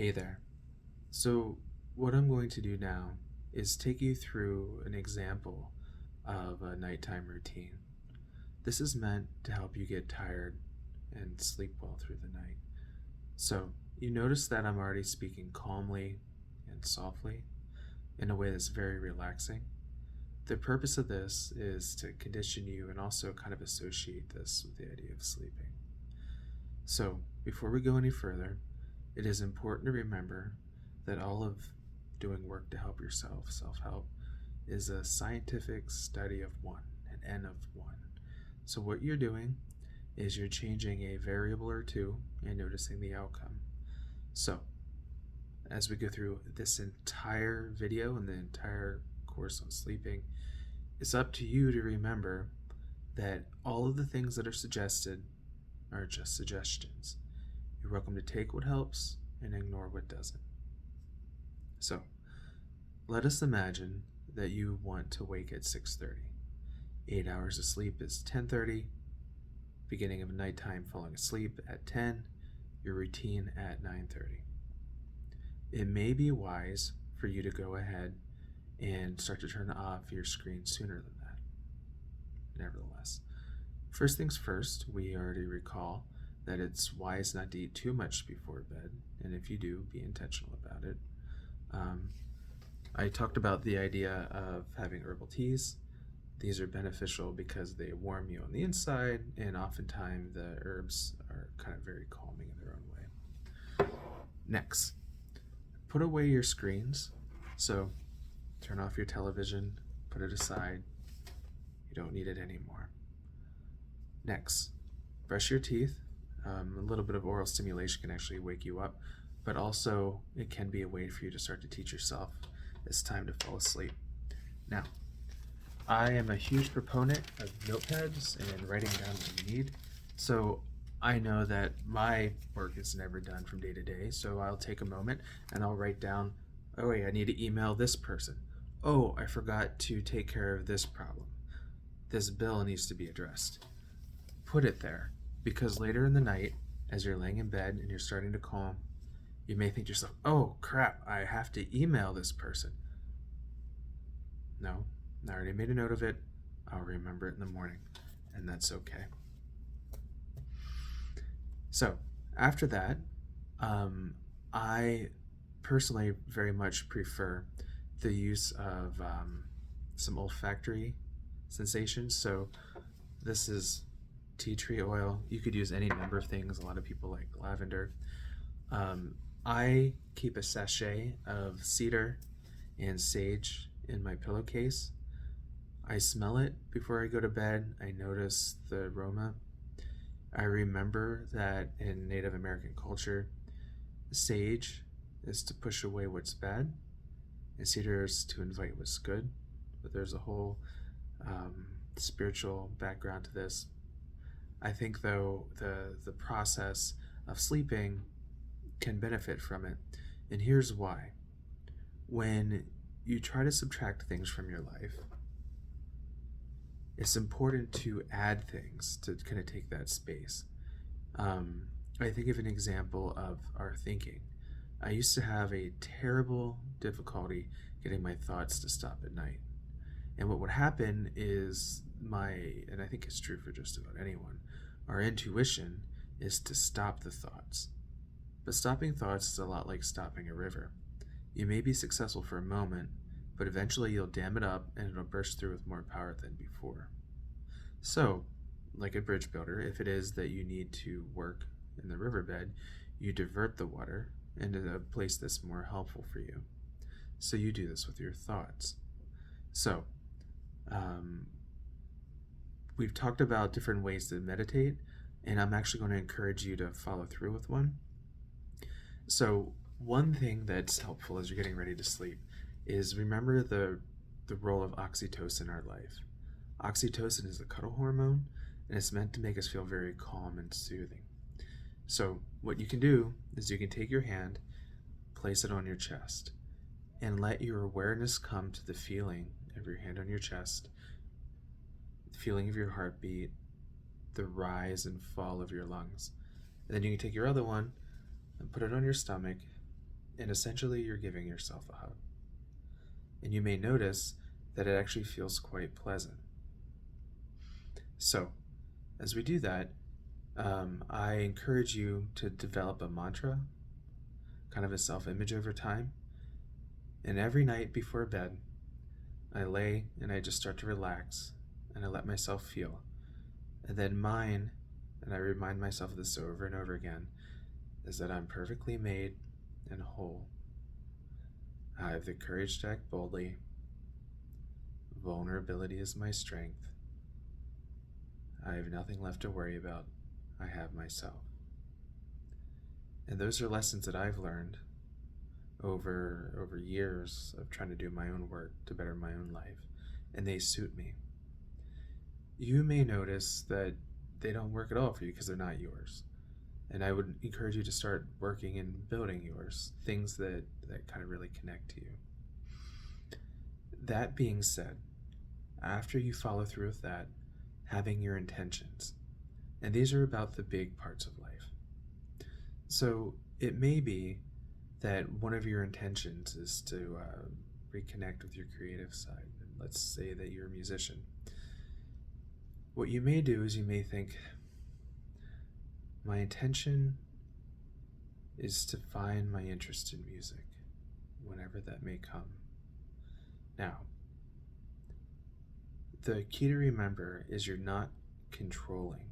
Hey there. So, what I'm going to do now is take you through an example of a nighttime routine. This is meant to help you get tired and sleep well through the night. So, you notice that I'm already speaking calmly and softly in a way that's very relaxing. The purpose of this is to condition you and also kind of associate this with the idea of sleeping. So, before we go any further, it is important to remember that all of doing work to help yourself, self help, is a scientific study of one, an N of one. So, what you're doing is you're changing a variable or two and noticing the outcome. So, as we go through this entire video and the entire course on sleeping, it's up to you to remember that all of the things that are suggested are just suggestions. You're welcome to take what helps and ignore what doesn't. So, let us imagine that you want to wake at 6:30. 8 hours of sleep is 10:30, beginning of nighttime falling asleep at 10, your routine at 9:30. It may be wise for you to go ahead and start to turn off your screen sooner than that. Nevertheless, first things first, we already recall that it's wise not to eat too much before bed, and if you do, be intentional about it. I talked about the idea of having herbal teas. These are beneficial because they warm you on the inside, and oftentimes the herbs are kind of very calming in their own way. Next, put away your screens. So, turn off your television, put it aside. You don't need it anymore. Next, brush your teeth. A little bit of oral stimulation can actually wake you up, but also it can be a way for you to start to teach yourself it's time to fall asleep. Now, I am a huge proponent of notepads and writing down what you need. So I know that my work is never done from day to day, so I'll take a moment and I'll write down, oh wait, I need to email this person. Oh, I forgot to take care of this problem. This bill needs to be addressed. Put it there, because later in the night, as you're laying in bed and you're starting to calm, you may think to yourself, oh crap, I have to email this person. No, I already made a note of it. I'll remember it in the morning, and that's okay. So, after that, I personally very much prefer the use of some olfactory sensations. So, this is tea tree oil. You could use any number of things. A lot of people like lavender. I keep a sachet of cedar and sage in my pillowcase. I smell it before I go to bed. I notice the aroma. I remember that in Native American culture, sage is to push away what's bad, and cedar is to invite what's good. But there's a whole spiritual background to this. I think, though, the process of sleeping can benefit from it, and here's why. When you try to subtract things from your life, it's important to add things to kind of take that space. I think of an example of our thinking. I used to have a terrible difficulty getting my thoughts to stop at night. And what would happen is and I think it's true for just about anyone, our intuition is to stop the thoughts. But stopping thoughts is a lot like stopping a river. You may be successful for a moment, but eventually you'll dam it up and it'll burst through with more power than before. So, like a bridge builder, if it is that you need to work in the riverbed, you divert the water into a place that's more helpful for you. So you do this with your thoughts. So, we've talked about different ways to meditate, and I'm actually going to encourage you to follow through with one. So, one thing that's helpful as you're getting ready to sleep is remember the role of oxytocin in our life. Oxytocin is a cuddle hormone, and it's meant to make us feel very calm and soothing. So, what you can do is you can take your hand, place it on your chest, and let your awareness come to the feeling of your hand on your chest, the feeling of your heartbeat, the rise and fall of your lungs. And then you can take your other one and put it on your stomach And essentially, you're giving yourself a hug. And you may notice that it actually feels quite pleasant. So, as we do that, I encourage you to develop a mantra, kind of a self image over time. And every night before bed, I lay and I just start to relax and I let myself feel. And then mine, and I remind myself of this over and over again, is that I'm perfectly made and whole. I have the courage to act boldly. Vulnerability is my strength. I have nothing left to worry about. I have myself. And those are lessons that I've learned over years of trying to do my own work to better my own life, and they suit me. You may notice that they don't work at all for you because they're not yours. And I would encourage you to start working and building yours, things that kind of really connect to you. That being said, after you follow through with that, having your intentions, and these are about the big parts of life. So it may be that one of your intentions is to reconnect with your creative side. And let's say that you're a musician. What you may do is you may think, my intention is to find my interest in music, whenever that may come. Now, the key to remember is you're not controlling.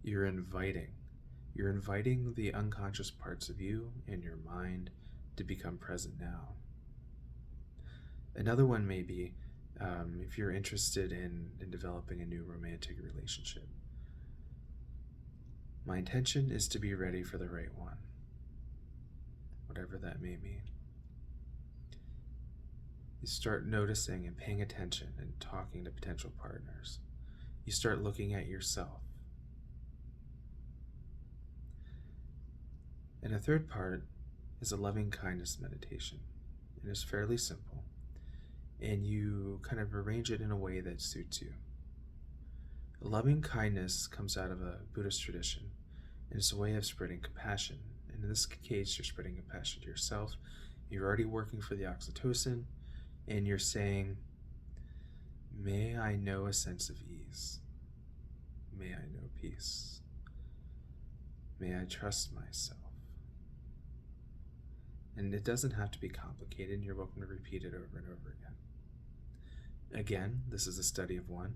You're inviting. You're inviting the unconscious parts of you and your mind to become present now. Another one may be if you're interested in developing a new romantic relationship. My intention is to be ready for the right one, whatever that may mean. You start noticing and paying attention and talking to potential partners. You start looking at yourself. And a third part is a loving kindness meditation. It is fairly simple, and you kind of arrange it in a way that suits you. Loving kindness comes out of a Buddhist tradition, and it's a way of spreading compassion. And in this case, you're spreading compassion to yourself. You're already working for the oxytocin, and you're saying, may I know a sense of ease. May I know peace. May I trust myself. And it doesn't have to be complicated. You're welcome to repeat it over and over again. Again, this is a study of one.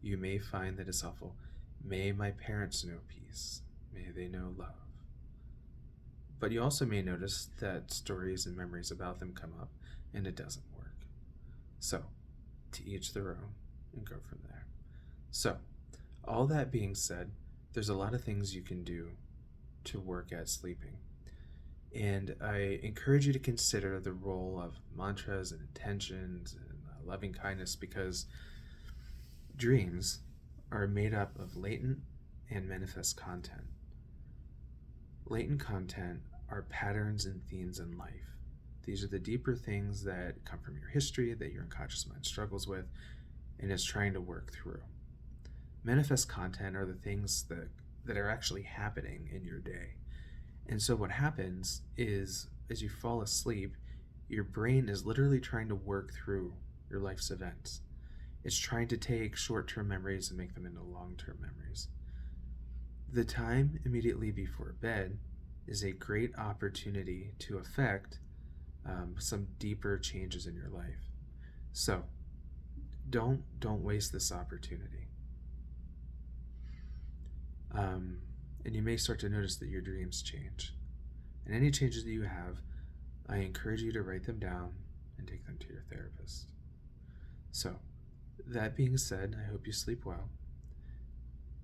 You may find that it's helpful. May my parents know peace. May they know love. But you also may notice that stories and memories about them come up, and it doesn't work. So, to each their own, and go from there. So, all that being said, there's a lot of things you can do to work at sleeping. And I encourage you to consider the role of mantras and intentions and loving kindness, because dreams are made up of latent and manifest content. Latent content are patterns and themes in life. These are the deeper things that come from your history that your unconscious mind struggles with and is trying to work through. Manifest content are the things that are actually happening in your day. And so what happens is, as you fall asleep, your brain is literally trying to work through your life's events. It's trying to take short-term memories and make them into long-term memories. The time immediately before bed is a great opportunity to affect some deeper changes in your life. So don't waste this opportunity. And you may start to notice that your dreams change. And any changes that you have, I encourage you to write them down and take them to your therapist. So, that being said, I hope you sleep well.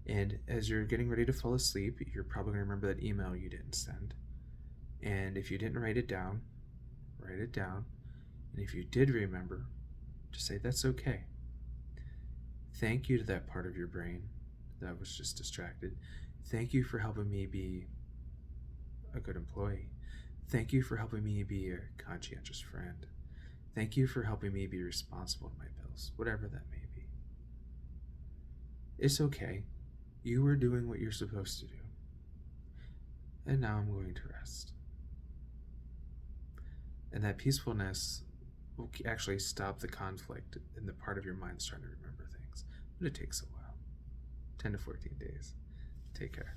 And as you're getting ready to fall asleep, you're probably going to remember that email you didn't send. And if you didn't write it down, write it down. And if you did remember, just say that's okay. Thank you to that part of your brain that was just distracted. Thank you for helping me be a good employee. Thank you for helping me be a conscientious friend. Thank you for helping me be responsible to my bills, whatever that may be. It's okay. You were doing what you're supposed to do. And now I'm going to rest. And that peacefulness will actually stop the conflict in the part of your mind starting to remember things. But it takes a while, 10 to 14 days. Take care.